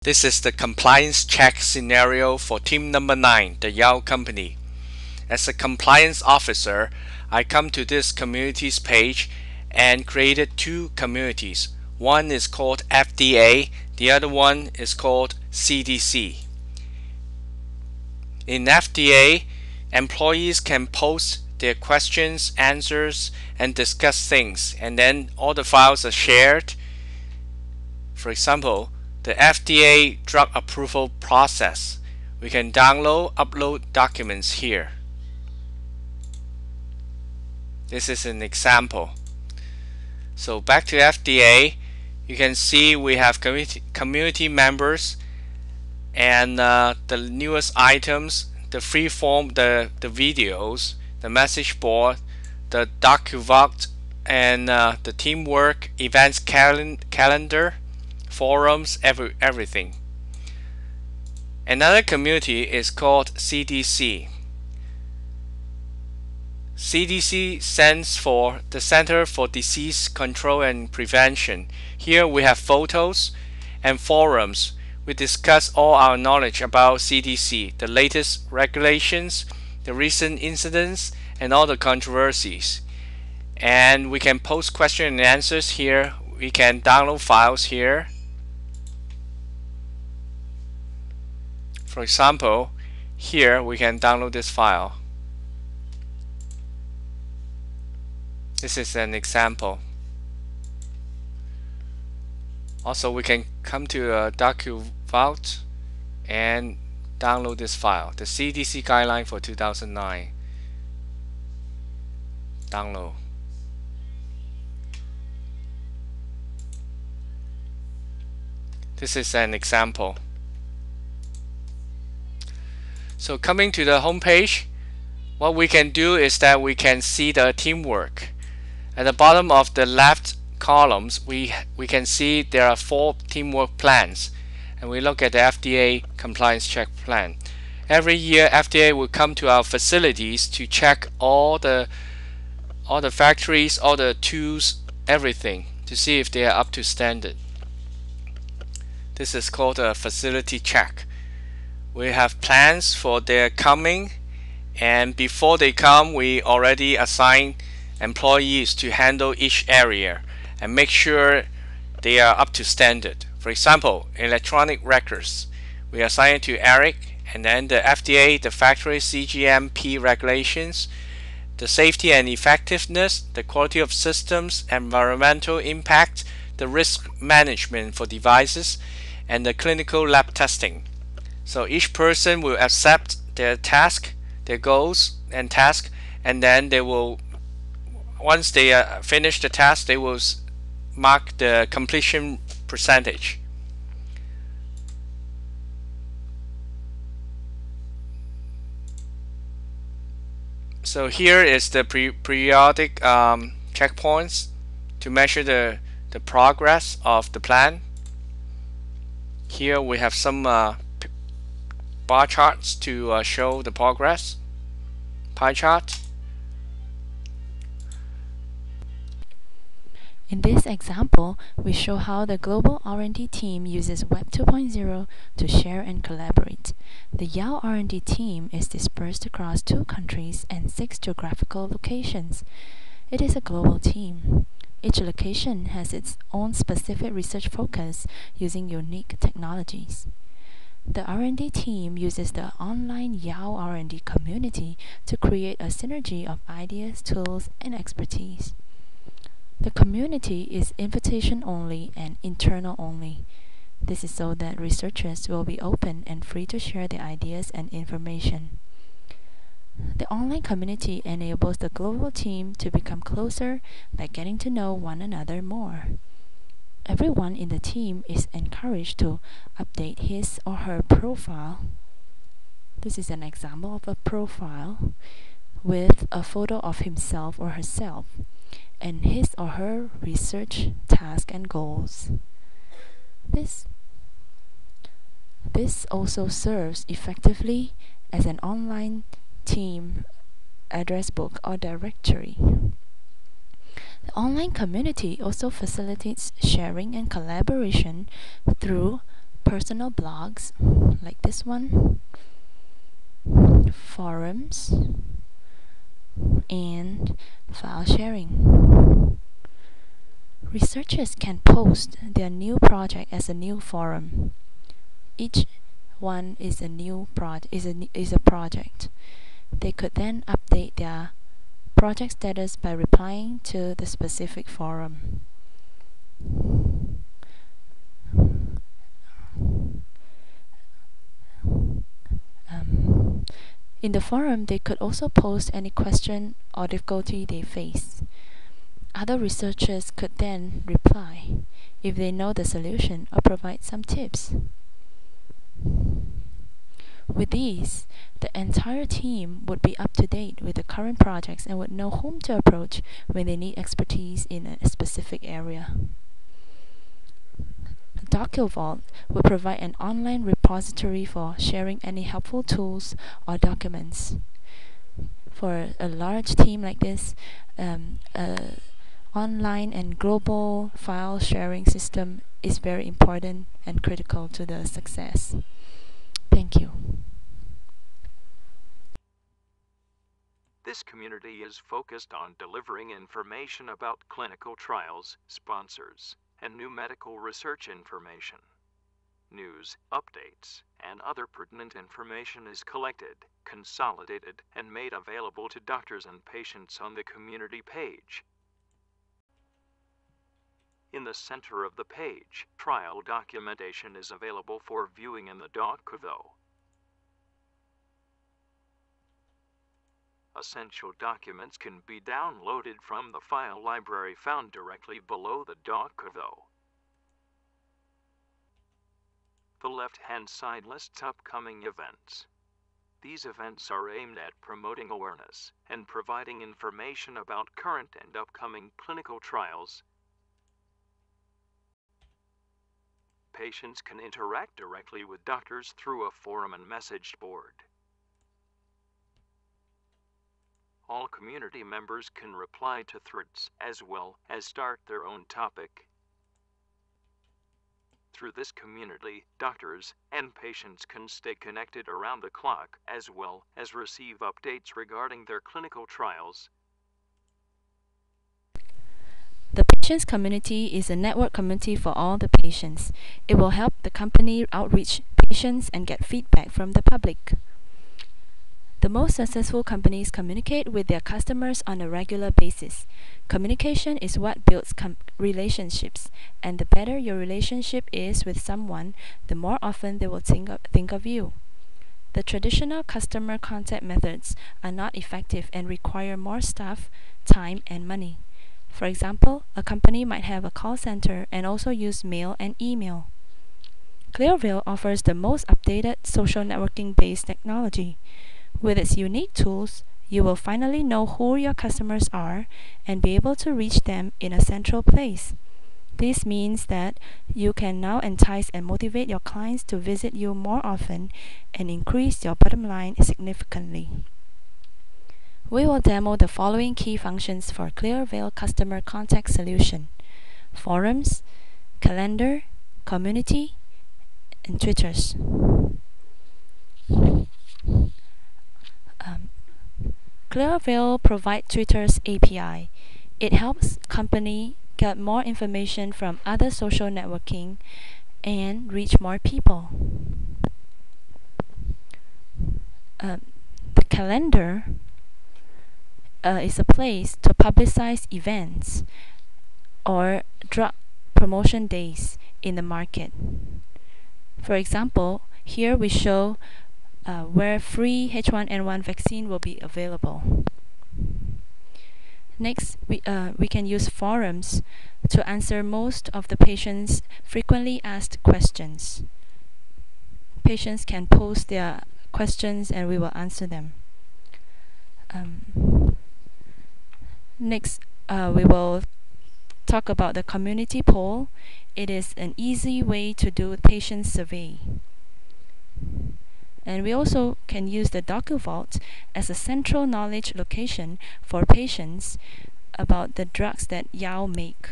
This is the compliance check scenario for team number 9, the Yao company. As a compliance officer, I come to this communities page and created 2 communities. One is called FDA, the other one is called CDC. In FDA, employees can post their questions, answers, and discuss things, and then all the files are shared. For example, the FDA drug approval process. We can download, upload documents here. This is an example. So back to FDA, you can see we have community members and the newest items, the free form, the videos, the message board, the DocuVault, and the teamwork, events calendar, forums, everything. Another community is called CDC. CDC stands for the Center for Disease Control and Prevention. Here we have photos and forums. We discuss all our knowledge about CDC, the latest regulations, the recent incidents, and all the controversies. And we can post questions and answers here. We can download files here. For example, here we can download this file. This is an example. Also, we can come to DocuVault and download this file, the CDC guideline for 2009. Download. This is an example. So coming to the home page, what we can do is that we can see the teamwork. At the bottom of the left columns, we can see there are 4 teamwork plans, and we look at the FDA compliance check plan. Every year, FDA will come to our facilities to check all the factories, all the tools, everything, to see if they are up to standard. This is called a facility check. We have plans for their coming, and before they come, we already assign employees to handle each area and make sure they are up to standard. For example, electronic records, we assign it to Eric, and then the FDA, the factory CGMP regulations, the safety and effectiveness, the quality of systems, environmental impact, the risk management for devices, and the clinical lab testing. So each person will accept their task, their goals and task, and then they will, once they finish the task, they will mark the completion percentage. So here is the periodic checkpoints to measure the progress of the plan. Here we have some bar charts to show the progress, pie chart. In this example, we show how the global R&D team uses Web 2.0 to share and collaborate. The Yao R&D team is dispersed across 2 countries and 6 geographical locations. It is a global team. Each location has its own specific research focus using unique technologies. The R&D team uses the online Yao R&D community to create a synergy of ideas, tools, and expertise. The community is invitation only and internal only. This is so that researchers will be open and free to share their ideas and information. The online community enables the global team to become closer by getting to know one another more. Everyone in the team is encouraged to update his or her profile. This is an example of a profile with a photo of himself or herself and his or her research task and goals. This also serves effectively as an online team address book or directory. The online community also facilitates sharing and collaboration through personal blogs like this one, forums, and file sharing. Researchers can post their new project as a new forum. Each one is a new is a project. They could then update their project status by replying to the specific forum. In the forum, they could also post any question or difficulty they face. Other researchers could then reply if they know the solution or provide some tips. With these, the entire team would be up to date with the current projects and would know whom to approach when they need expertise in a specific area. DocuVault would provide an online repository for sharing any helpful tools or documents. For a large team like this, online and global file sharing system is very important and critical to the success. Thank you. This community is focused on delivering information about clinical trials, sponsors, and new medical research information. News, updates, and other pertinent information is collected, consolidated, and made available to doctors and patients on the community page. In the center of the page, trial documentation is available for viewing in the docuvo. Essential documents can be downloaded from the file library found directly below the docuvo. The left-hand side lists upcoming events. These events are aimed at promoting awareness and providing information about current and upcoming clinical trials. Patients can interact directly with doctors through a forum and message board. All community members can reply to threads as well as start their own topic. Through this community, doctors and patients can stay connected around the clock as well as receive updates regarding their clinical trials. The patients community is a network community for all the patients. It will help the company outreach patients and get feedback from the public. The most successful companies communicate with their customers on a regular basis. Communication is what builds relationships, and the better your relationship is with someone, the more often they will think of you. The traditional customer contact methods are not effective and require more staff, time, and money. For example, a company might have a call center and also use mail and email. Clearvale offers the most updated social networking-based technology. With its unique tools, you will finally know who your customers are and be able to reach them in a central place. This means that you can now entice and motivate your clients to visit you more often and increase your bottom line significantly. We will demo the following key functions for Clearvale Customer Contact Solution: forums, calendar, community, and Twitters. Clearvale provides Twitter's API. It helps company get more information from other social networking and reach more people. The calendar is a place to publicize events or drug promotion days in the market. For example, here we show where free H1N1 vaccine will be available. Next, we can use forums to answer most of the patients' frequently asked questions. Patients can post their questions and we will answer them. Next, we will talk about the community poll. It is an easy way to do a patient survey. And we also can use the DocuVault as a central knowledge location for patients about the drugs that Yao make.